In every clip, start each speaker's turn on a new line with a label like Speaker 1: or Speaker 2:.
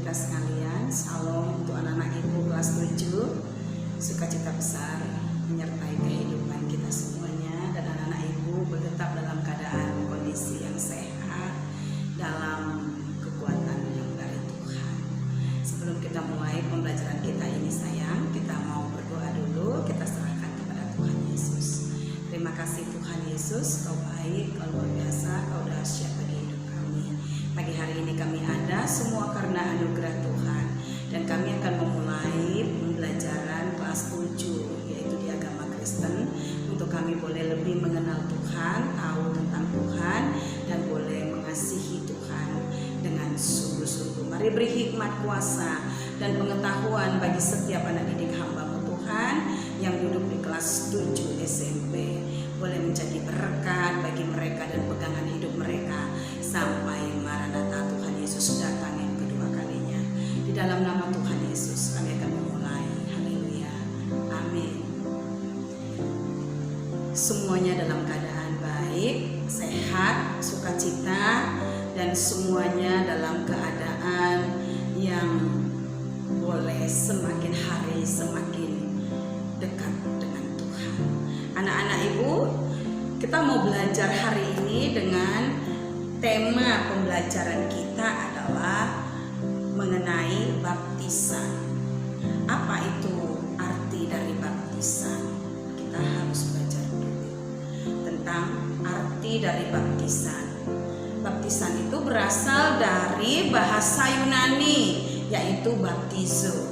Speaker 1: kita sekalian, Shalom untuk anak-anak Ibu kelas 7. Sukacita besar menyertai kehidupan kita semuanya, dan anak-anak Ibu tetap dalam keadaan kondisi yang sehat, dalam kekuatan yang dari Tuhan. Sebelum kita mulai pembelajaran kita ini sayang, kita mau berdoa dulu, kita serahkan kepada Tuhan Yesus. Terima kasih Tuhan Yesus, Kau baik, Kau luar biasa, Kau dahsyat bagi hidup kami. Pagi hari ini kami ada semua karena anugerah Tuhan, dan kami akan memulai pembelajaran kelas 7, yaitu di agama Kristen, untuk kami boleh lebih mengenal Tuhan, tahu tentang Tuhan, dan boleh mengasihi Tuhan dengan sungguh-sungguh. Mari beri hikmat, kuasa, dan pengetahuan bagi setiap anak didik hamba-Mu Tuhan yang duduk di kelas 7 SMP. Boleh menjadi berkat bagi mereka dan pegangan hidup mereka sampai Maranatha Tuhan Yesus datang yang kedua kalinya. Di dalam nama Tuhan Yesus kami akan memulai. Haleluya. Amin. Semuanya dalam keadaan baik, sehat, sukacita, dan semuanya dalam keadaan yang boleh semakin hari semakin dekat dengan Tuhan. Anak-anak Ibu, kita mau belajar hari ini dengan tema pembelajaran kita adalah mengenai baptisan. Apa itu arti dari baptisan? Kita harus belajar dulu tentang arti dari baptisan. Baptisan itu berasal dari bahasa Yunani, yaitu baptizo,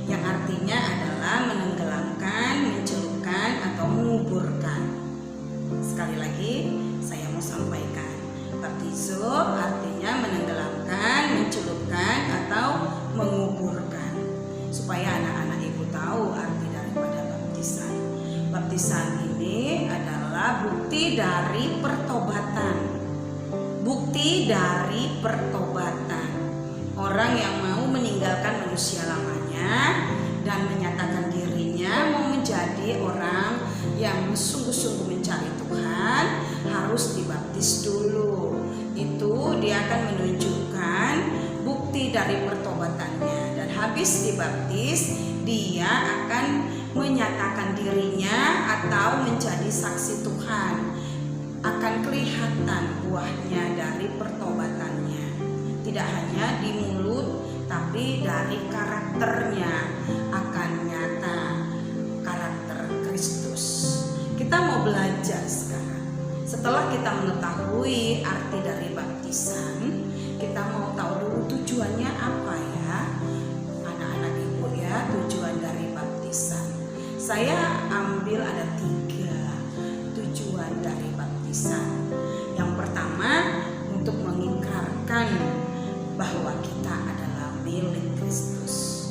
Speaker 1: yang artinya adalah menenggelamkan, mencelupkan, atau menguburkan. Sekali lagi saya mau sampaikan, baptizo artinya menenggelamkan, mencelupkan, atau menguburkan, supaya anak-anak Ibu tahu arti daripada baptisan. Baptisan ini adalah bukti dari pertobatan. Bukti dari pertobatan. Orang yang mau meninggalkan manusia lamanya dan menyatakan dirinya mau menjadi orang yang sungguh-sungguh mencari Tuhan harus dibaptis dulu. Itu dia akan menunjukkan bukti dari pertobatannya, dan habis dibaptis dia akan menyatakan dirinya atau menjadi saksi Tuhan. Akan kelihatan buahnya dari pertobatannya, tidak hanya di mulut tapi dari karakternya akan nyata karakter Kristus. Kita mau belajar sekarang. Setelah kita mengetahui arti dari baptisan, kita mau tahu dulu tujuannya apa ya, anak-anak Ibu ya, tujuan dari baptisan. Saya ambil ada 3 tujuan dari baptisan. Yang pertama, untuk mengikrarkan bahwa kita adalah milik Kristus.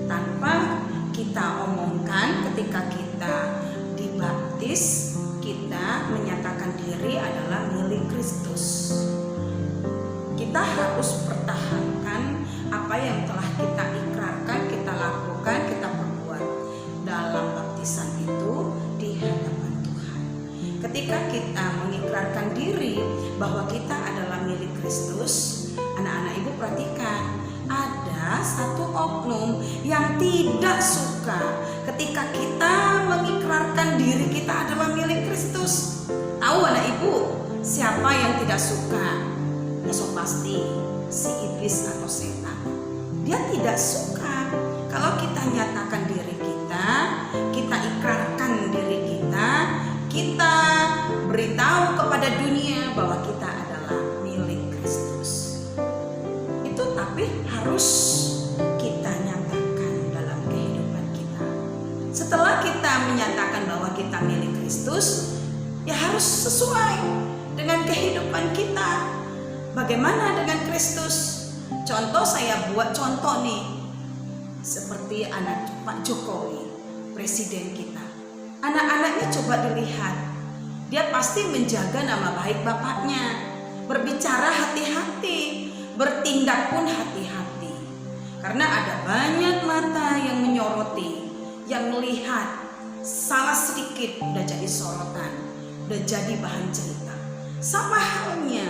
Speaker 1: Tanpa kita omongkan ketika kita dibaptis, kita menyatakan diri adalah milik Kristus. Kita harus pertahankan apa yang telah kita ikrarkan, kita lakukan, kita perbuat dalam baptisan itu di hadapan Tuhan. Ketika kita mengikrarkan diri bahwa kita adalah milik Kristus, anak-anak Ibu perhatikan, ada satu oknum yang tidak suka ketika kita mengikrarkan diri kita adalah milik Kristus. Tahu anak Ibu siapa yang tidak suka? Ya so pasti si iblis atau setan. Dia tidak suka kalau kita nyatakan diri kita, kita ikrarkan diri kita, kita beritahu kepada dunia bahwa kita adalah milik Kristus. Itu tapi harus kita nyatakan dalam kehidupan kita. Setelah kita menyatakan bahwa kita milik Kristus, ya harus sesuai dengan kehidupan kita. Bagaimana dengan Kristus? Contoh, saya buat contoh nih, seperti anak Pak Jokowi, presiden kita. Anak-anaknya coba dilihat, dia pasti menjaga nama baik bapaknya, berbicara hati-hati, bertindak pun hati-hati. Karena ada banyak mata yang menyoroti, yang melihat, salah sedikit udah jadi sorotan, udah jadi bahan cerita. Sama halnya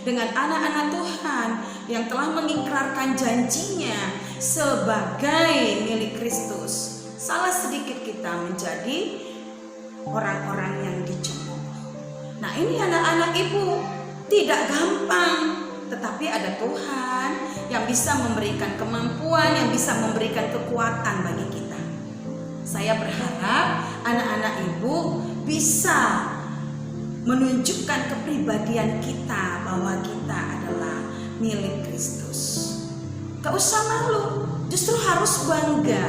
Speaker 1: dengan anak-anak Tuhan yang telah mengikrarkan janjinya sebagai milik Kristus, salah sedikit kita menjadi orang-orang yang dicemooh. Nah, ini anak-anak ibu, tidak gampang, tetapi ada Tuhan yang bisa memberikan kemampuan, yang bisa memberikan kekuatan bagi kita. Saya berharap anak-anak ibu bisa menunjukkan kepribadian kita bahwa kita adalah milik Kristus. Gak usah malu, justru harus bangga.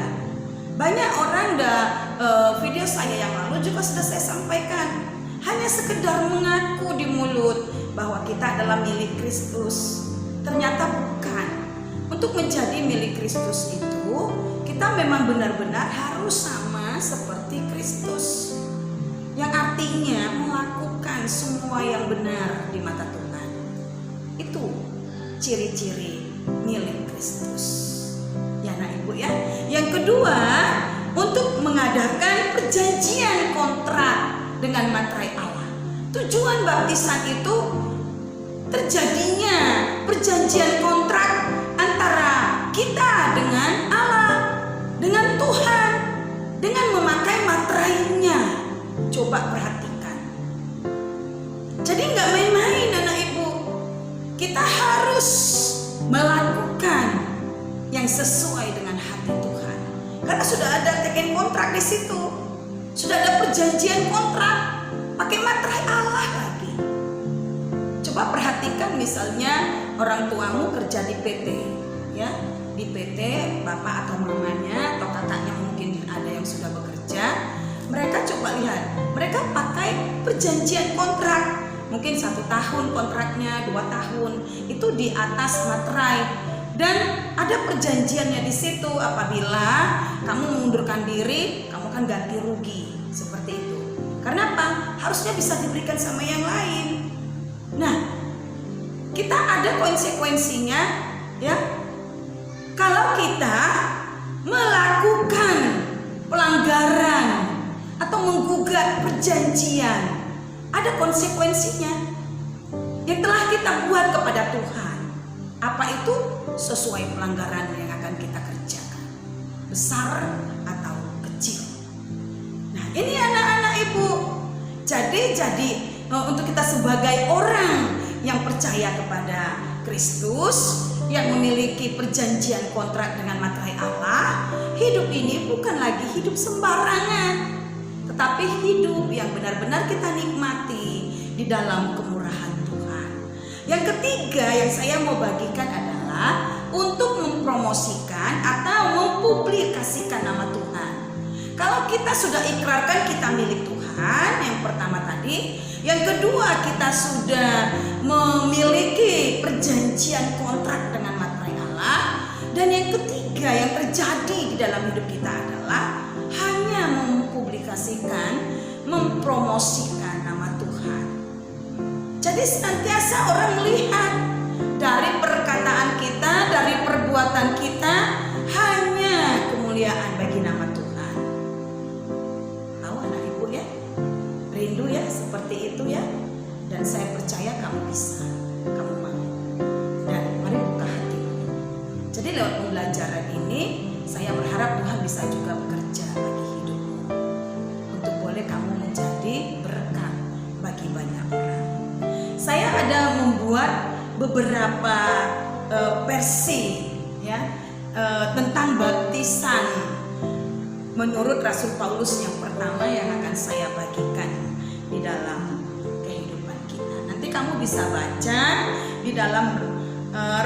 Speaker 1: Banyak orang video saya yang lalu juga sudah saya sampaikan, hanya sekedar mengaku di mulut bahwa kita adalah milik Kristus. Ternyata bukan. Untuk menjadi milik Kristus itu, kita memang benar-benar harus sama seperti Kristus, yang artinya melakukan semua yang benar di mata Tuhan. Itu ciri-ciri milik Kristus. Ya anak ibu ya. Yang kedua, untuk mengadakan perjanjian kontrak dengan materai Allah. Tujuan baptisan itu terjadinya perjanjian kontrak antara kita dengan Allah, dengan Tuhan, dengan memakai materainya. Coba perhatikan. Jadi nggak main-main anak ibu. Kita harus melakukan yang sesuai dengan hati Tuhan. Karena sudah ada teken kontrak di situ. Sudah ada perjanjian kontrak pakai materai Allah lagi. Coba perhatikan misalnya orang tuamu kerja di PT, ya. Di PT bapak atau mamanya atau kakaknya mungkin ada yang sudah bekerja. Mereka coba lihat, mereka pakai perjanjian kontrak. Mungkin 1 tahun kontraknya, 2 tahun, itu di atas materai. Dan ada perjanjiannya di situ, apabila kamu mengundurkan diri, kamu kan ganti rugi, seperti itu. Karena apa? Harusnya bisa diberikan sama yang lain. Nah, kita ada konsekuensinya, ya. Kalau kita melakukan pelanggaran atau menggugat perjanjian, ada konsekuensinya yang telah kita buat kepada Tuhan. Apa itu? Sesuai pelanggaran yang akan kita kerjakan, besar atau kecil. Nah, ini anak-anak ibu. Jadi untuk kita sebagai orang yang percaya kepada Kristus, yang memiliki perjanjian kontrak dengan materai Allah, hidup ini bukan lagi hidup sembarangan, tetapi hidup yang benar-benar kita nikmati di dalam kemurahan Tuhan. Yang ketiga yang saya mau bagikan adalah untuk mempromosikan atau mempublikasikan nama Tuhan. Kalau kita sudah ikrarkan kita milik Tuhan, yang pertama tadi. Yang kedua, kita sudah memiliki perjanjian kontrak dengan materai Allah. Dan yang ketiga yang terjadi di dalam hidup kita adalah hanya mempublikasikan, mempromosikan nama Tuhan. Jadi senantiasa orang melihat dari perkataan kita, dari perbuatan kita, hanya kemuliaan bagi nama Tuhan. Tahu anak ibu ya? Rindu ya seperti itu ya. Dan saya percaya kamu bisa, kamu mau. Dan mari buka hatimu. Jadi lewat pembelajaran ini, saya berharap Tuhan bisa juga bekerja bagi hidupmu, untuk boleh kamu menjadi berkat bagi banyak orang. Saya ada membuat beberapa versi ya tentang baptisan menurut Rasul Paulus yang pertama yang akan saya bagikan di dalam kehidupan kita. Nanti kamu bisa baca di dalam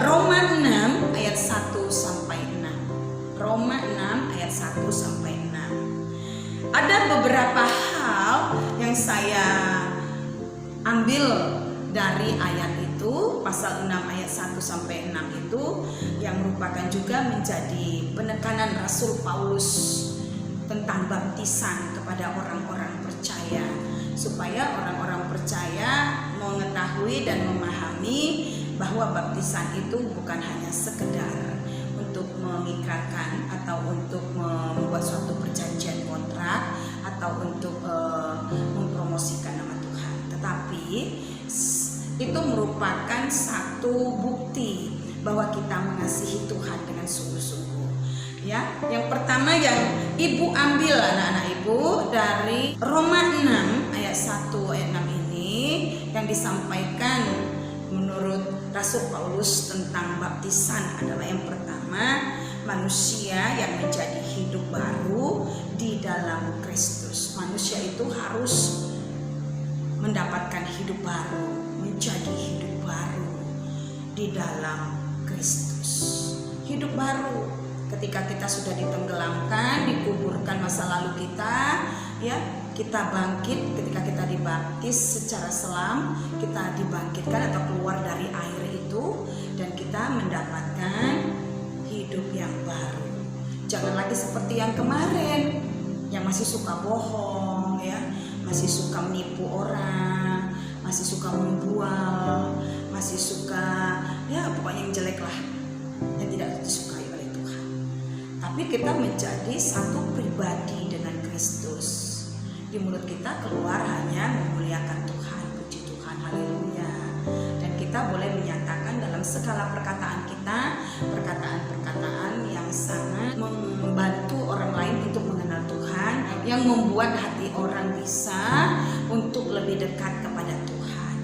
Speaker 1: Roma 6 ayat 1 sampai 6. Roma 6 ayat 1 sampai 6. Ada beberapa hal yang saya ambil dari ayat itu, pasal 6 ayat 1 sampai 6 itu, yang merupakan juga menjadi penekanan Rasul Paulus tentang baptisan kepada orang-orang percaya, supaya orang-orang percaya mengetahui dan memahami bahwa baptisan itu bukan hanya sekedar untuk mengikrarkan atau untuk membuat suatu perjanjian kontrak atau untuk mempromosikan nama Tuhan, tetapi itu merupakan satu bukti bahwa kita mengasihi Tuhan dengan sungguh-sungguh. Ya, yang pertama yang Ibu ambil anak-anak Ibu dari Roma 6 ayat 1 ayat 6 ini yang disampaikan menurut Rasul Paulus tentang baptisan adalah yang pertama, manusia yang menjadi hidup baru di dalam Kristus. Manusia itu harus mendapatkan hidup baru, menjadi hidup baru di dalam Kristus. Hidup baru ketika kita sudah ditenggelamkan, dikuburkan masa lalu kita, ya, kita bangkit ketika kita dibaptis secara selam, kita dibangkitkan atau keluar dari air itu dan kita mendapatkan hidup yang baru. Jangan lagi seperti yang kemarin yang masih suka bohong, ya, masih suka menipu orang, masih suka membual, masih suka ya pokoknya yang jelek lah, yang tidak disukai oleh Tuhan. Tapi kita menjadi satu pribadi dengan Kristus. Di mulut kita keluar hanya memuliakan Tuhan, puji Tuhan, haleluya. Dan kita boleh menyatakan dalam segala perkataan kita, perkataan-perkataan yang sangat membantu orang lain untuk mengenal Tuhan, yang membuat hati orang bisa untuk lebih dekat kepada Tuhan.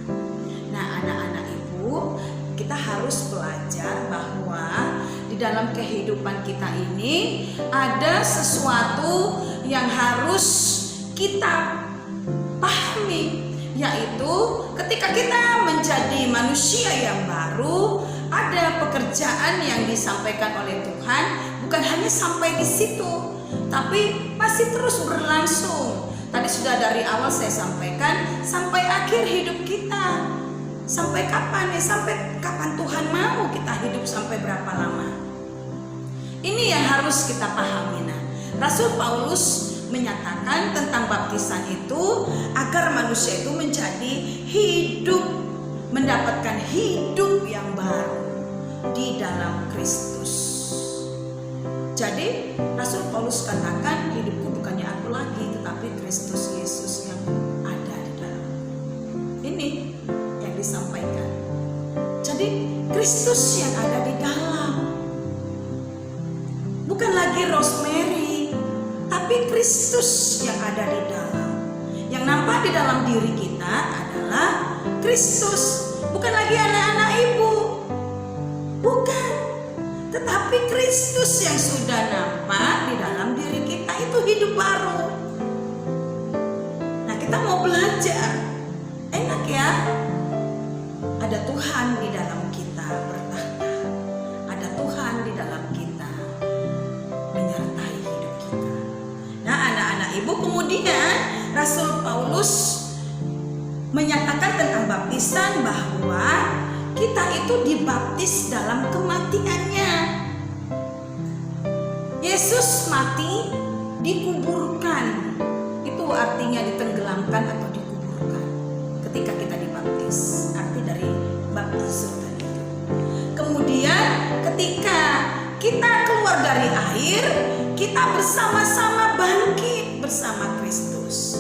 Speaker 1: Nah, anak-anak Ibu, kita harus belajar bahwa di dalam kehidupan kita ini ada sesuatu yang harus kita pahami, yaitu ketika kita menjadi manusia yang baru, ada pekerjaan yang disampaikan oleh Tuhan, bukan hanya sampai di situ, tapi masih terus berlangsung. Tadi sudah dari awal saya sampaikan, sampai akhir hidup kita. Sampai kapan ya? Sampai kapan Tuhan mau kita hidup, sampai berapa lama? Ini yang harus kita pahami. Nah, Rasul Paulus menyatakan tentang baptisan itu agar manusia itu menjadi hidup, mendapatkan hidup yang baru di dalam Kristus. Jadi Rasul Paulus katakan, hidupku bukannya aku lagi, tetapi Kristus Yesus yang ada di dalam. Ini yang disampaikan. Jadi Kristus yang ada di dalam, bukan lagi Rosemary, tapi Kristus yang ada di dalam. Yang nampak di dalam diri kita adalah Kristus, bukan lagi anak-anak Ibu, bukan, tetapi Kristus yang sudah nampak di dalam diri kita, itu hidup baru. Nah, kita mau belajar, enak ya, ada Tuhan di dalam kita bertahta, ada Tuhan di dalam kita menyertai hidup kita. Nah, anak-anak Ibu, kemudian Rasul Paulus menyatakan tentang baptisan bahwa kita itu dibaptis dalam kematiannya. Yesus mati, dikuburkan. Itu artinya ditenggelamkan atau dikuburkan ketika kita dibaptis. Arti dari baptisan tadi. Kemudian ketika kita keluar dari air, kita bersama-sama bangkit bersama Kristus.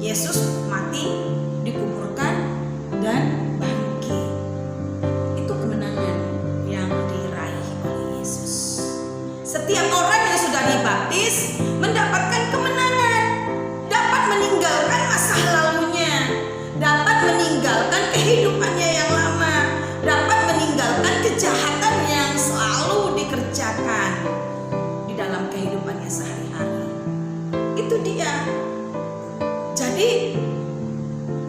Speaker 1: Yesus mati, dikuburkan, dan bangkit. Itu kemenangan yang diraih oleh Yesus. Setiap orang yang sudah dibaptis mendapatkan kemenangan, dapat meninggalkan masa lalunya, dapat meninggalkan kehidupannya yang lama, dapat meninggalkan kejahatan yang selalu dikerjakan di dalam kehidupannya sehari-hari. Itu dia. Jadi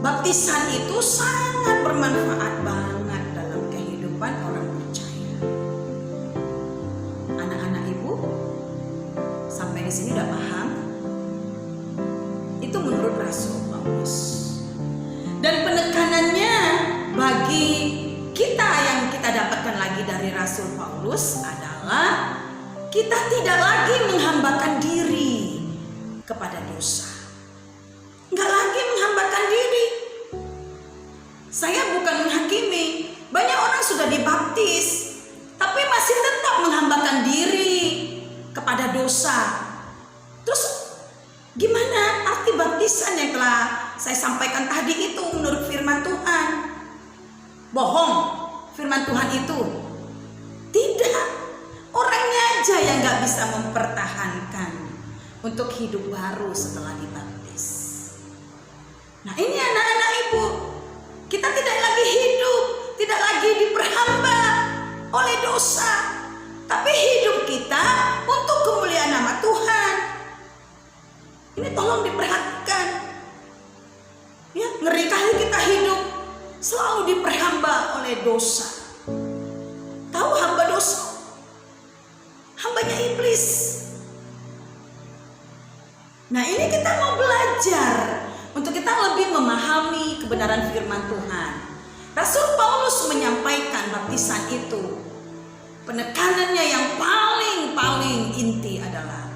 Speaker 1: baptisan itu sangat bermanfaat banget dalam kehidupan orang percaya. Anak-anak Ibu, sampai di sini udah paham? Itu menurut Rasul Paulus. Dan penekanannya bagi kita yang kita dapatkan lagi dari Rasul Paulus adalah kita tidak lagi menghambakan diri kepada dosa. Nggak lagi menghambakan diri. Saya bukan menghakimi. Banyak orang sudah dibaptis, tapi masih tetap menghambakan diri kepada dosa. Terus gimana arti baptisan yang telah saya sampaikan tadi itu menurut firman Tuhan? Bohong firman Tuhan itu. bisa mempertahankan untuk hidup baru setelah dibaptis. Nah, ini anak-anak ibu, kita tidak lagi hidup, tidak lagi diperhamba oleh dosa, tapi hidup kita untuk kemuliaan nama Tuhan. Ini tolong diperhatikan. Ya, ngeri kali kita hidup selalu diperhamba oleh dosa. Tahu hamba dosa? Hambanya iblis. Nah, ini kita mau belajar untuk kita lebih memahami kebenaran firman Tuhan. Rasul Paulus menyampaikan baptisan itu, penekanannya yang paling inti adalah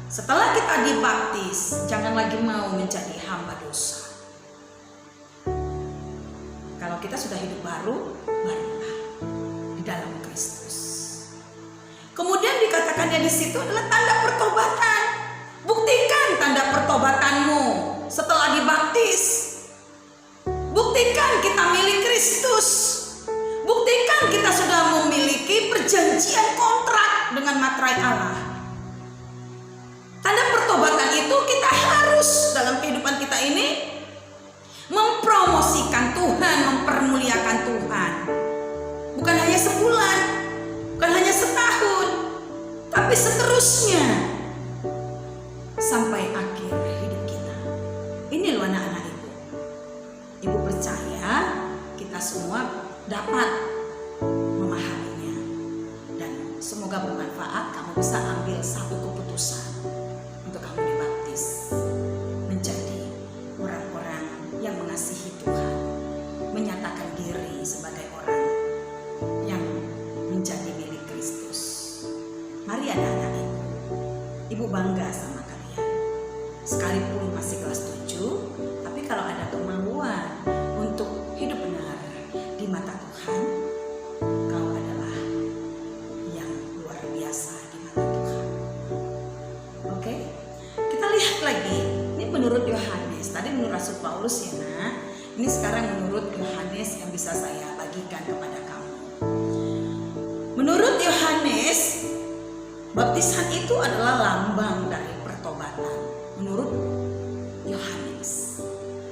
Speaker 1: setelah kita dibaptis, jangan lagi mau menjadi hamba dosa. Kalau kita sudah hidup baru, barulah di dalam Kristus. Kemudian dikatakannya di situ adalah tanda pertobatan. Buktikan tanda pertobatanmu setelah dibaptis. Buktikan kita milik Kristus. Buktikan kita sudah memiliki perjanjian kontrak dengan materai Allah. Tanda pertobatan itu kita harus dalam kehidupan kita ini mempromosikan Tuhan, mempermuliakan Tuhan. Bukan hanya sebulan, bukan hanya setahun, tapi seterusnya sampai akhir hidup kita. Ini loh anak-anak ibu. Ibu percaya kita semua dapat memahaminya, dan semoga bermanfaat. Kamu bisa ambil satu keputusan untuk kamu dibaptis menjadi orang-orang yang mengasihi Tuhan, menyatakan diri sebagai orang yang menjadi milik Kristus. Mari anak-anak ibu bangga sama kalian. Sekalipun masih kelas 7, tapi kalau ada kemauan untuk hidup benar di mata Tuhan, kau adalah yang luar biasa di mata Tuhan. Oke? Kita lihat lagi. Ini menurut Yohanes. Tadi menurut Rasul Paulus ya nak. Ini sekarang menurut Yohanes yang bisa saya bagikan kepada kamu. Menurut Yohanes, baptisan itu adalah lambang dari pertobatan. Menurut Yohanes.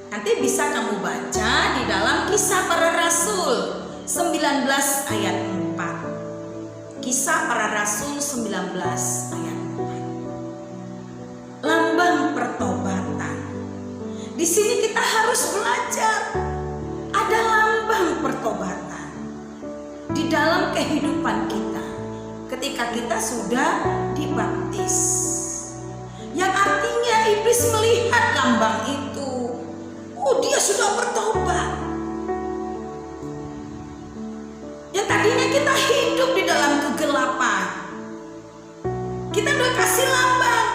Speaker 1: Nanti bisa kamu baca di dalam Kisah Para Rasul 19 ayat 4. Kisah Para Rasul 19 ayat 4. Lambang pertobatan. Di sini kita harus belajar ada lambang pertobatan di dalam kehidupan kita ketika kita sudah dibaptis. Yang artinya iblis melihat lambang itu, oh dia sudah bertobat. Yang tadinya kita hidup di dalam kegelapan, kita udah kasih lambang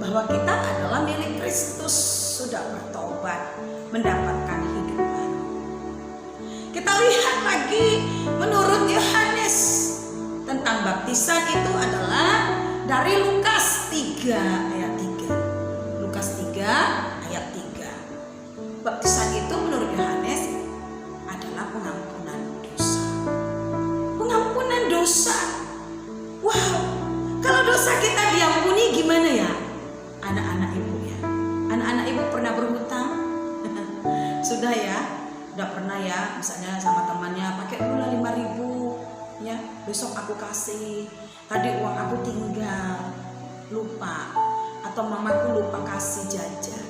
Speaker 1: bahwa kita adalah milik Kristus, sudah bertobat, mendapatkan hidup baru. Kita lihat lagi menurut Yohanes tentang baptisan itu adalah dari Lukas 3 ayat 3. Lukas 3 ayat 3. Baptisan itu menurut Yohanes adalah pengampunan dosa. Pengampunan dosa. Wow, kalau dosa kita diampuni gimana ya? Anak-anak ibu ya. Anak-anak ibu pernah berhutang? Sudah ya? Udah pernah ya? Misalnya sama temannya, pakai dulu 5.000 ya, besok aku kasih. Tadi uang aku tinggal, lupa. Atau mamaku lupa kasih jajan.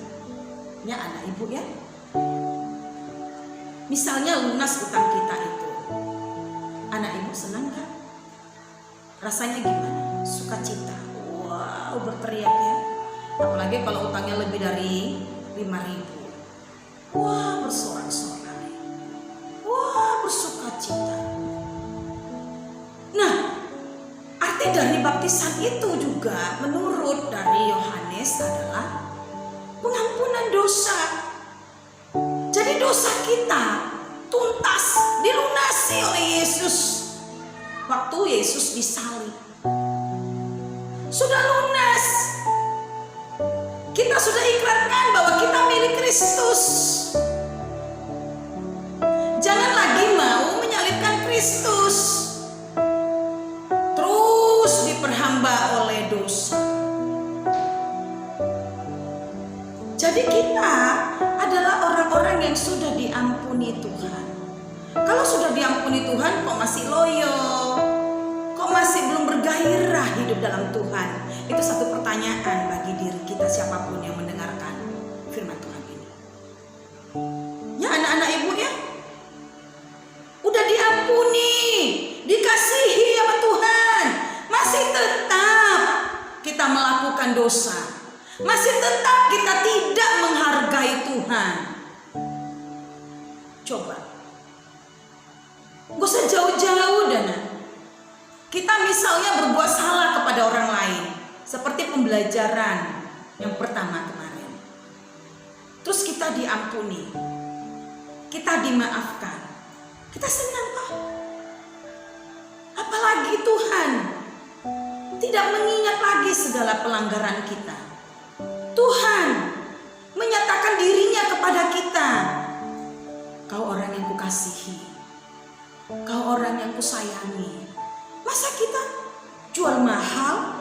Speaker 1: Ya anak ibu ya. Misalnya lunas utang kita itu, anak ibu senang kan? Rasanya gimana? Sukacita. Wow, berteriak ya. Apalagi kalau utangnya lebih dari 5.000. Wah, bersorak-sorai. Wah, bersukacita. Nah, arti dari baptisan itu juga menurut dari Yohanes adalah pengampunan dosa. Jadi dosa kita tuntas dilunasi oleh Yesus waktu Yesus disalib. Sudah lunas. Kita sudah ikrarkan bahwa kita milik Kristus. Jangan lagi mau menyalibkan Kristus. Terus Jadi kita adalah orang-orang yang sudah diampuni Tuhan. Kalau sudah diampuni Tuhan, kok masih loyo? Kok masih belum bergairah hidup dalam Tuhan? Itu satu pertanyaan bagi diri kita, siapapun yang mendengarkan firman Tuhan ini. Ya anak-anak ibu ya, udah diampuni, dikasihi sama Tuhan, masih tetap kita melakukan dosa, masih tetap kita tidak menghargai Tuhan. Coba, gak usah jauh-jauh Dana. Kita misalnya berbuat salah kepada orang lain, seperti pembelajaran yang pertama kemarin. Terus kita diampuni, kita dimaafkan, kita senang Pak. Apalagi Tuhan tidak mengingat lagi segala pelanggaran kita. Tuhan menyatakan dirinya kepada kita, kau orang yang kukasihi, kau orang yang kusayangi. Masa kita jual mahal?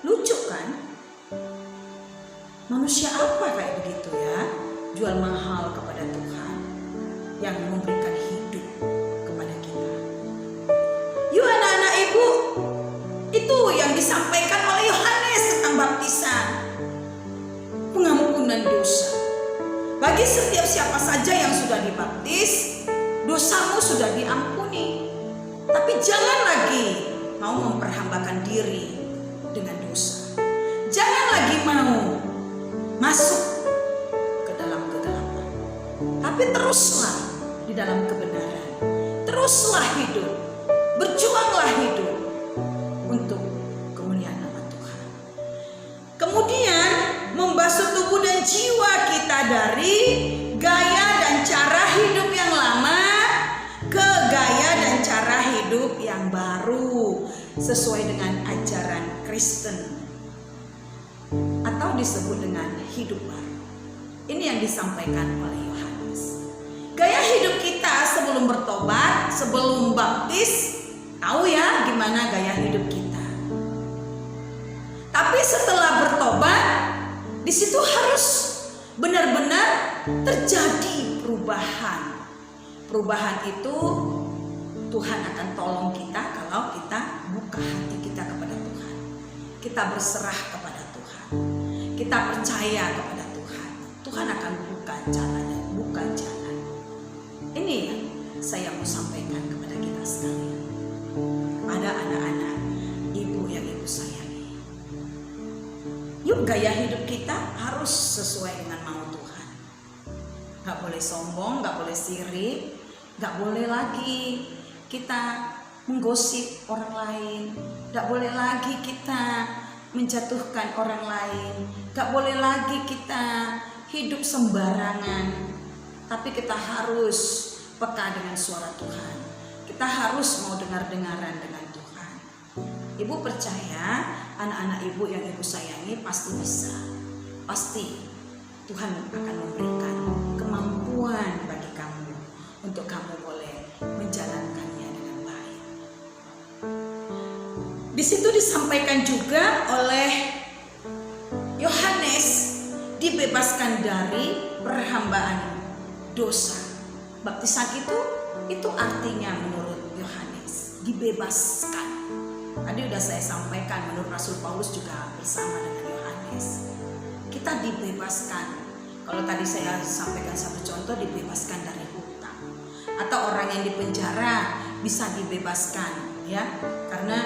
Speaker 1: Lucu kan? Manusia apa kayak begitu ya? Jual mahal kepada Tuhan yang memberikan hidup kepada kita. Yuk anak-anak ibu, itu yang disampaikan oleh Yohanes tentang baptisan, pengampunan dosa. Bagi setiap siapa saja yang sudah dibaptis, dosamu sudah diampuni. Tapi jangan lagi mau memperhambakan diri dengan dosa. Jangan lagi mau masuk ke dalam kegelapan. Tapi teruslah di dalam kebenaran. Teruslah hidup. Berjuanglah hidup untuk kemuliaan nama Tuhan. Kemudian membasuh tubuh dan jiwa kita dari gaya dan cara hidup yang lama ke gaya dan cara hidup yang baru sesuai dengan ajaran Kristen atau disebut dengan hidup baru. Ini yang disampaikan oleh Yohanes. Gaya hidup kita sebelum bertobat, sebelum baptis, tahu ya gimana gaya hidup kita. Tapi setelah bertobat, di situ harus benar-benar terjadi perubahan. Perubahan itu Tuhan akan tolong kita kalau kita buka hati kita kepada Tuhan. Kita berserah kepada Tuhan. Kita percaya kepada Tuhan. Tuhan akan buka jalannya, buka jalan. Ini yang saya mau sampaikan kepada kita sekalian. Kepada anak-anak ibu yang ibu sayangi. Yuk gaya hidup kita harus sesuai dengan mau Tuhan. Gak boleh sombong, gak boleh sirik. Gak boleh lagi kita menggosip orang lain. Gak boleh lagi kita menjatuhkan orang lain. Gak boleh lagi kita hidup sembarangan. Tapi kita harus peka dengan suara Tuhan. Kita harus mau dengar-dengaran dengan Tuhan. Ibu percaya anak-anak ibu yang ibu sayangi pasti bisa. Pasti Tuhan akan memberikan kemampuan bagi kamu untuk kamu boleh menjalankannya dengan baik. Di situ disampaikan juga oleh Yohanes dibebaskan dari perhambaan dosa. Baptisan itu artinya menurut Yohanes dibebaskan. Tadi udah saya sampaikan menurut Rasul Paulus juga bersama dengan Yohanes. Kita dibebaskan. Kalau tadi saya sampaikan satu contoh, dibebaskan dari hutang. Atau orang yang dipenjara bisa dibebaskan, ya, karena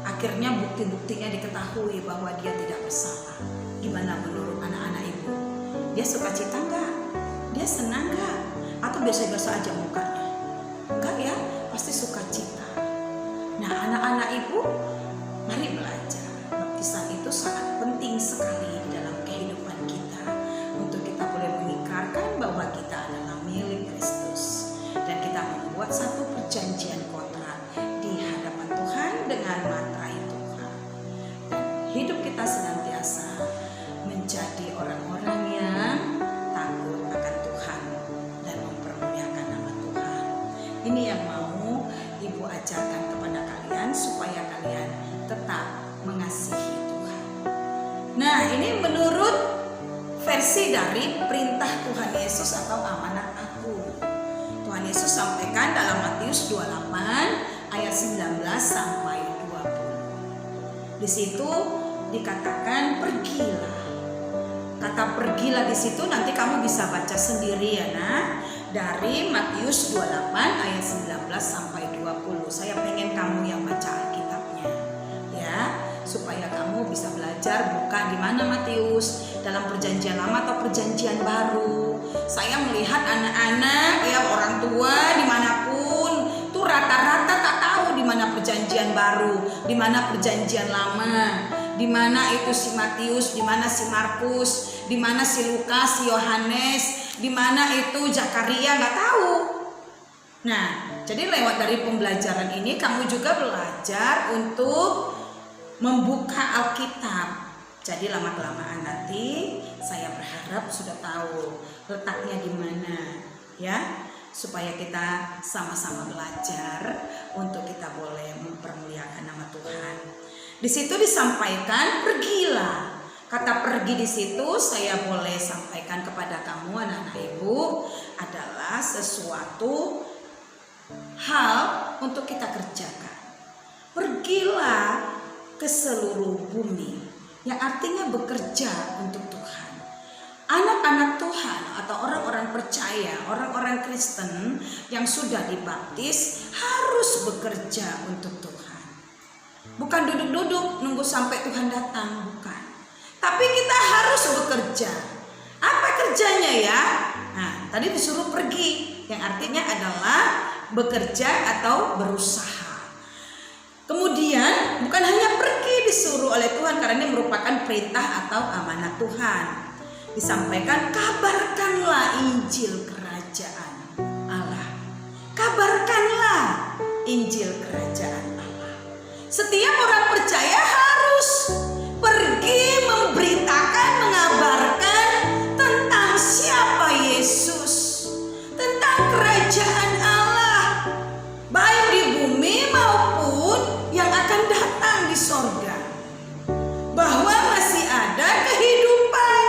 Speaker 1: akhirnya bukti-buktinya diketahui bahwa dia tidak bersalah. Gimana menurut anak-anak ibu? Dia sukacita enggak? Dia senang enggak? Atau biasa-biasa aja mukanya? Enggak ya, pasti sukacita. Nah anak-anak ibu, mari belajar. Baptisan itu sangat penting sekali di dalam kehidupan kita. Untuk kita boleh mengikrarkan bahwa kita adalah milik Kristus. Dan kita membuat satu perjanjian kontrak di hadapan Tuhan dengan materai Tuhan. Dan hidup kita senantiasa menjadi orang-orang yang takut akan Tuhan dan mempermuliakan nama Tuhan. Ini yang mau ibu ajarkan kepada kalian supaya kalian tetap mengasihi Tuhan. Nah ini menurut versi dari perintah Tuhan Yesus atau amanat agung. Tuhan Yesus sampaikan dalam Matius 28 ayat 19 sampai 20. Di situ dikatakan pergilah. Kata pergilah di situ nanti kamu bisa baca sendiri ya dari Matius 28 ayat 19 sampai 20. Saya pengen kamu yang baca Alkitabnya ya, supaya kamu bisa belajar buka di mana Matius, dalam perjanjian lama atau perjanjian baru. Saya melihat anak-anak ya, orang tua dimanapun tuh rata-rata tak tahu di mana perjanjian baru, di mana perjanjian lama, di mana itu si Matius, di mana si Markus, di mana si Lukas, si Yohanes, di mana itu Zakaria, nggak tahu. Nah, jadi lewat dari pembelajaran ini kamu juga belajar untuk membuka Alkitab. Jadi lama-kelamaan nanti saya berharap sudah tahu letaknya di mana ya, supaya kita sama-sama belajar untuk kita boleh mempermuliakan nama Tuhan. Di situ disampaikan pergilah. Kata pergi di situ saya boleh sampaikan kepada kamu anak-anak ibu adalah sesuatu hal untuk kita kerjakan. Pergilah ke seluruh bumi, yang artinya bekerja untuk Tuhan. Anak-anak Tuhan atau orang-orang percaya, orang-orang Kristen yang sudah dibaptis harus bekerja untuk Tuhan. Bukan duduk-duduk nunggu sampai Tuhan datang, bukan. Tapi kita harus bekerja. Apa kerjanya ya? Nah, tadi disuruh pergi, yang artinya adalah bekerja atau berusaha. Kemudian bukan hanya pergi disuruh oleh Tuhan, karena ini merupakan perintah atau amanat Tuhan. Disampaikan kabarkanlah Injil Kerajaan Allah. Kabarkanlah Injil Kerajaan Allah. Setiap orang percaya harus pergi memberitakan, mengabarkan tentang siapa Yesus, tentang kerajaan Allah, baik di bumi maupun yang akan datang di sorga. Bahwa masih ada kehidupan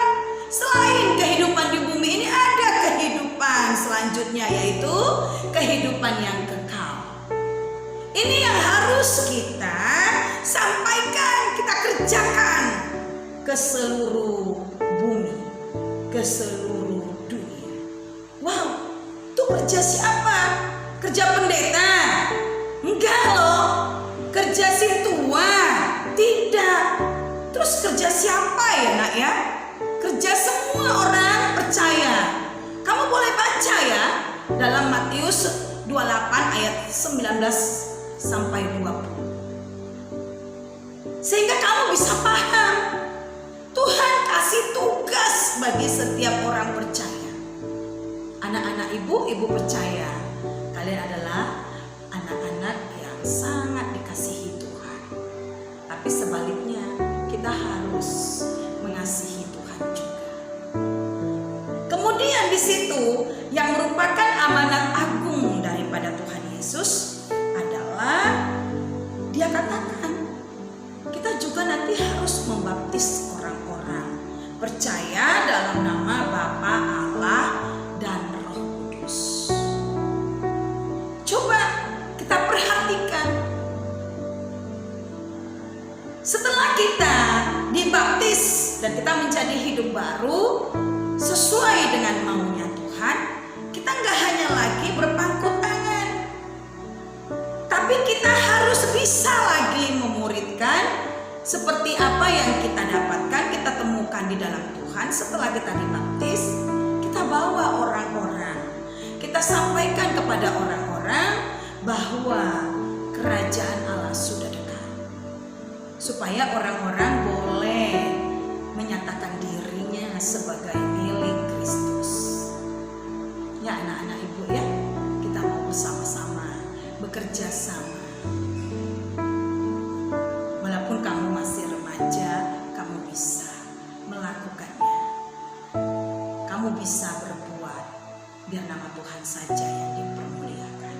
Speaker 1: selain kehidupan di bumi ini, ada kehidupan selanjutnya, yaitu kehidupan yang kekal. Ini yang harus kita sampaikan, kita kerjakan ke seluruh bumi, ke seluruh dunia. Wow, itu kerja siapa? Kerja pendeta? Enggak loh. Kerja si tua? Tidak. Terus kerja siapa ya nak ya? Kerja semua orang percaya. Kamu boleh baca ya dalam Matius 28 ayat 19 sampai 20. Sehingga kamu bisa paham, Tuhan kasih tugas bagi setiap orang percaya. Anak-anak ibu percaya, kalian adalah anak-anak yang sangat dikasihi Tuhan. Tapi sebaliknya, kita harus mengasihi Tuhan juga. Kemudian di situ yang merupakan amanat agung daripada Tuhan Yesus adalah Dia katakan kita juga nanti harus membaptis orang-orang percaya dalam nama Bapa, Allah, dan Roh Kudus. Coba kita perhatikan, setelah kita dibaptis dan kita menjadi hidup baru sesuai dengan maunya Tuhan, kita nggak hanya lagi berpangku tangan, tapi kita harus bisa lagi memuridkan seperti apa yang kita dapatkan, kita temukan di dalam Tuhan. Setelah kita dibaptis, kita bawa orang-orang, kita sampaikan kepada orang-orang bahwa kerajaan Allah sudah dekat, supaya orang-orang boleh menyatakan dirinya sebagai milik Kristus. Ya anak-anak ibu ya, kita mau bersama-sama bekerja sama. Walaupun kamu masih remaja, kamu bisa melakukannya. Kamu bisa berbuat, biar nama Tuhan saja yang dipermuliakan.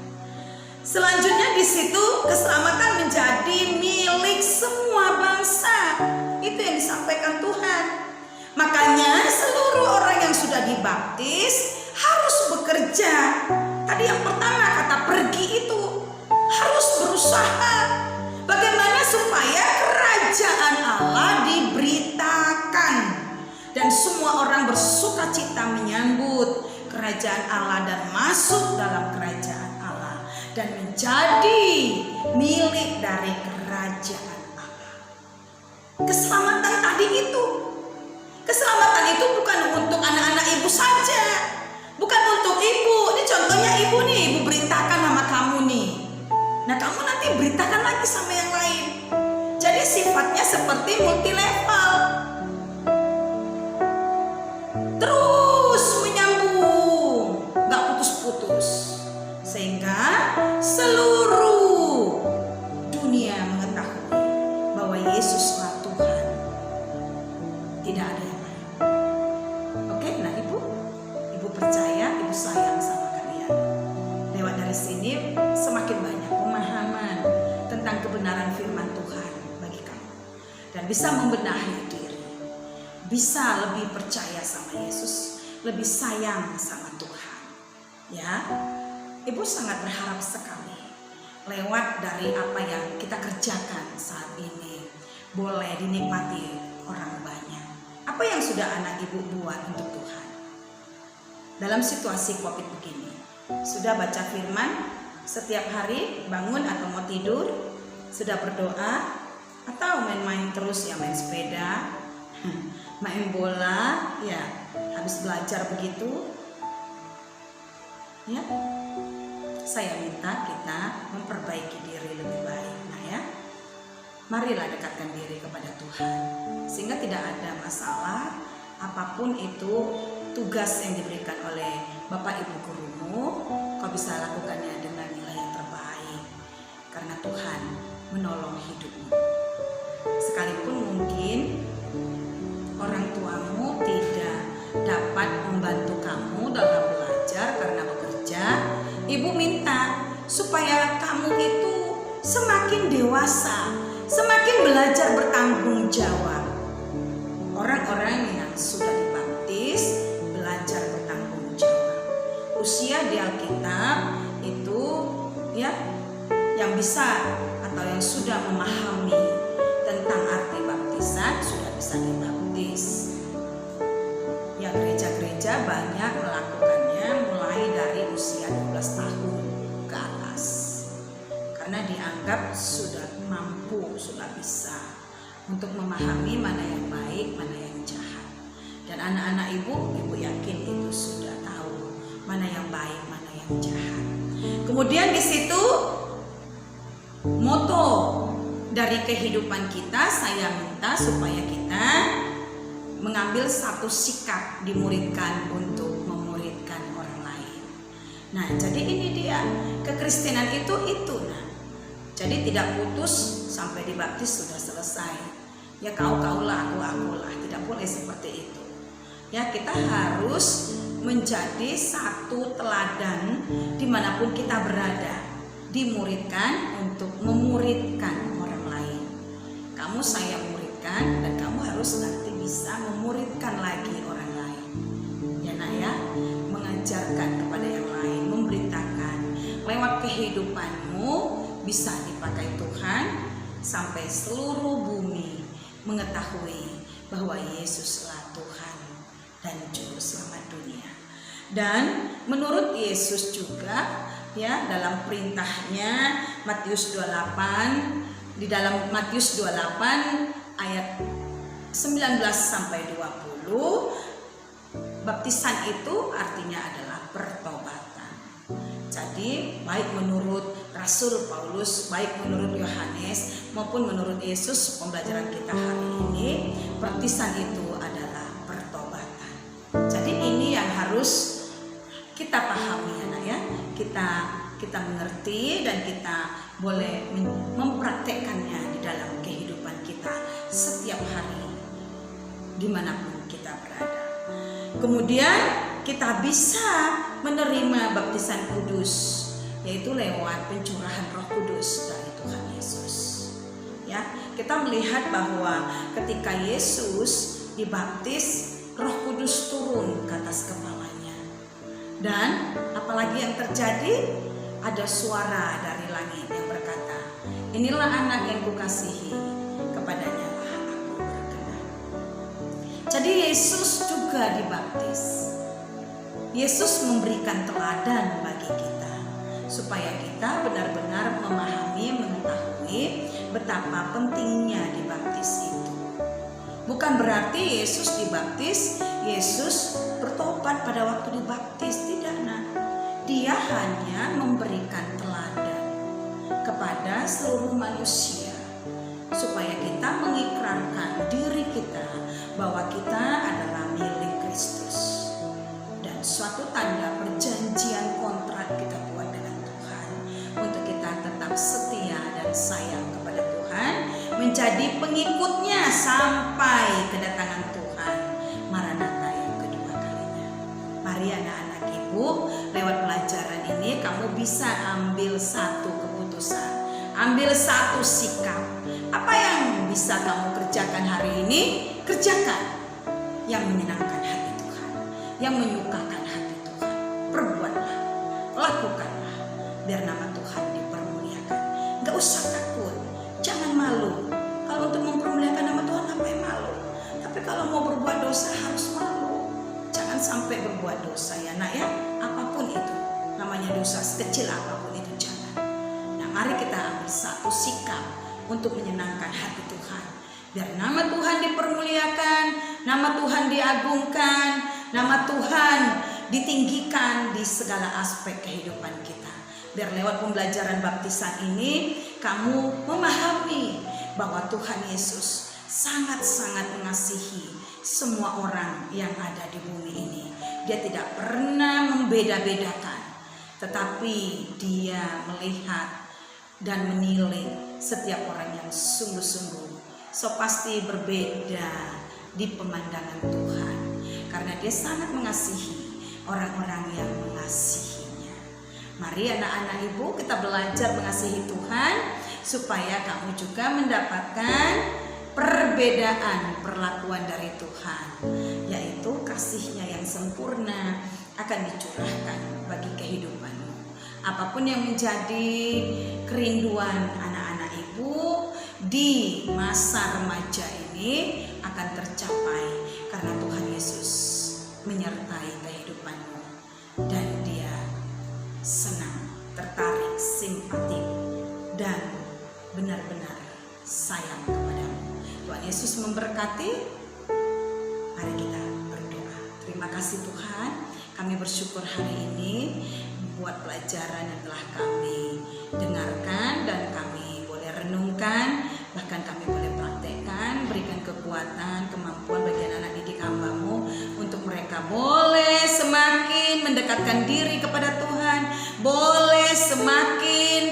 Speaker 1: Selanjutnya di situ keselamatan menjadi milik semua bangsa. Itu yang disampaikan Tuhan. Makanya seluruh bagi baptis harus bekerja. Tadi yang pertama kata pergi itu harus berusaha. Bagaimana supaya kerajaan Allah diberitakan dan semua orang bersukacita menyambut kerajaan Allah dan masuk dalam kerajaan Allah dan menjadi milik dari kerajaan Allah. Keselamatan tadi itu, keselamatan itu bukan untuk anak-anak ibu saja, bukan untuk ibu. Ini contohnya ibu nih, ibu beritakan sama kamu nih. Nah kamu nanti beritakan lagi sama yang lain. Jadi sifatnya seperti multi level, terus menyambung, gak putus-putus, sehingga seluruh dunia mengetahui bahwa Yesuslah Tuhan, tidak ada yang lain. Oke, nah ibu percaya, ibu sayang sama kalian. Lewat dari sini semakin banyak pemahaman tentang kebenaran firman Tuhan bagi kamu, dan bisa membenahi diri, bisa lebih percaya sama Yesus, lebih sayang sama Tuhan. Ya, ibu sangat berharap sekali lewat dari apa yang kita kerjakan saat ini boleh dinikmati orang banyak. Apa yang sudah anak ibu buat untuk Tuhan dalam situasi COVID begini? Sudah baca firman setiap hari bangun atau mau tidur? Sudah berdoa? Atau main-main terus, ya main sepeda, main bola, ya habis belajar begitu? Ya, saya minta kita memperbaiki diri lebih baik. Nah ya, marilah dekatkan diri kepada Tuhan, sehingga tidak ada masalah apapun itu tugas yang diberikan oleh Bapak Ibu gurumu, kau bisa lakukannya dengan nilai yang terbaik, karena Tuhan menolong hidupmu. Sekalipun mungkin orang tuamu tidak dapat membantu kamu dalam belajar karena bekerja, ibu minta supaya kamu itu semakin dewasa, semakin belajar bertanggung jawab. Orang-orang yang sudah dibaptis belajar bertanggung jawab. Usia di Alkitab itu ya, yang bisa atau yang sudah memahami tentang arti baptisan sudah bisa dibaptis. Ya, gereja-gereja banyak melakukannya mulai dari usia 12 tahun ke atas, karena dianggap sudah mampu, sudah bisa untuk memahami mana yang baik, mana yang jahat. Dan anak-anak ibu yakin itu sudah tahu mana yang baik, mana yang jahat. Kemudian di situ moto dari kehidupan kita, saya minta supaya kita mengambil satu sikap dimuridkan untuk memuridkan orang lain. Nah, jadi ini dia kekristenan itu. Nah, jadi tidak putus sampai dibaptis sudah selesai. Ya kaulah, akulah, tidak boleh seperti itu. Ya, kita harus menjadi satu teladan dimanapun kita berada, dimuridkan untuk memuridkan orang lain. Kamu saya muridkan, dan kamu harus nanti bisa memuridkan lagi orang lain. Ya nak ya, mengajarkan kepada yang lain, memberitakan lewat kehidupanmu bisa dipakai Tuhan sampai seluruh bumi mengetahui bahwa Yesuslah Tuhan dan Juru Selamat dunia. Dan menurut Yesus juga ya, dalam perintahnya Matius 28, di dalam Matius 28 ayat 19 sampai 20, baptisan itu artinya adalah pertobatan. Jadi baik menurut Rasul Paulus, baik menurut Yohanes maupun menurut Yesus, pembelajaran kita hari ini, baptisan itu adalah pertobatan. Jadi ini yang harus kita pahami anak ya, kita mengerti dan kita boleh mempraktekkannya di dalam kehidupan kita setiap hari dimanapun kita berada. Kemudian kita bisa menerima baptisan kudus, yaitu lewat pencurahan Roh Kudus dari Tuhan Yesus. Ya, kita melihat bahwa ketika Yesus dibaptis, Roh Kudus turun ke atas kepalanya. Dan apalagi yang terjadi? Ada suara dari langit yang berkata, inilah anak yang kukasihi, kepadanya lah aku berkenan. Jadi Yesus juga dibaptis. Yesus memberikan teladan bagi kita supaya kita benar-benar memahami, mengetahui betapa pentingnya dibaptis itu. Bukan berarti Yesus dibaptis, Yesus bertobat pada waktu dibaptis, tidak, nak. Dia hanya memberikan teladan kepada seluruh manusia supaya kita mengikrarkan diri kita bahwa kita adalah milik Kristus. Dan suatu tanda perjanjian kontrak kita buat dengan Tuhan untuk kita tetap setia dan sayang kepada Tuhan, menjadi pengikutnya sampai kedatangan Tuhan Maranatha yang kedua kalinya. Mari anak-anak Ibu, lewat pelajaran ini kamu bisa ambil satu keputusan, ambil satu sikap. Apa yang bisa kamu kerjakan hari ini? Kerjakan yang menyenangkan hati Tuhan, yang menyukakan hati Tuhan. Perbuatlah, lakukanlah, biar nama Tuhan dipermuliakan. Gak usah takut, jangan malu. Kalau untuk mempermuliakan nama Tuhan, apa yang malu? Tapi kalau mau berbuat dosa harus malu. Jangan sampai berbuat dosa, ya nak, ya. Apapun itu, namanya dosa, sekecil apapun itu, jangan. Nah, mari kita ambil satu sikap untuk menyenangkan hati Tuhan, biar nama Tuhan dipermuliakan, nama Tuhan diagungkan, nama Tuhan ditinggikan di segala aspek kehidupan kita. Biar lewat pembelajaran baptisan ini kamu memahami bahwa Tuhan Yesus sangat-sangat mengasihi semua orang yang ada di bumi ini. Dia tidak pernah membeda-bedakan, tetapi dia melihat dan menilai setiap orang yang sungguh-sungguh pasti berbeda di pemandangan Tuhan, karena dia sangat mengasihi orang-orang yang mengasihinya. Mari anak-anak Ibu, kita belajar mengasihi Tuhan supaya kamu juga mendapatkan perbedaan perlakuan dari Tuhan, yaitu kasih-Nya yang sempurna akan dicurahkan bagi kehidupanmu. Apapun yang menjadi kerinduan anak-anak Ibu di masa remaja ini akan tercapai karena Tuhan Yesus menyertai kehidupanmu dan Dia senang, tertarik, simpatik dan benar-benar sayang kepadamu. Tuhan Yesus memberkati. Mari kita berdoa. Terima kasih Tuhan, kami bersyukur hari ini buat pelajaran yang telah kami dengarkan dan kami boleh renungkan, bahkan kami boleh praktekkan. Berikan kekuatan, kemampuan bagi anak didik hamba-Mu untuk mereka boleh semakin mendekatkan diri kepada Tuhan, boleh semakin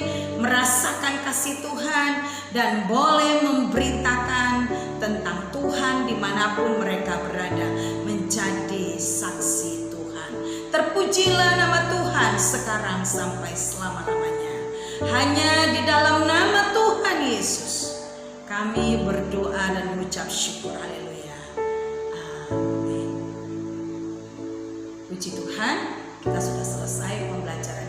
Speaker 1: merasakan kasih Tuhan, dan boleh memberitakan tentang Tuhan dimanapun mereka berada, menjadi saksi Tuhan. Terpujilah nama Tuhan sekarang sampai selama-lamanya. Hanya di dalam nama Tuhan Yesus kami berdoa dan mengucap syukur. Haleluya. Amin. Puji Tuhan, kita sudah selesai pembelajaran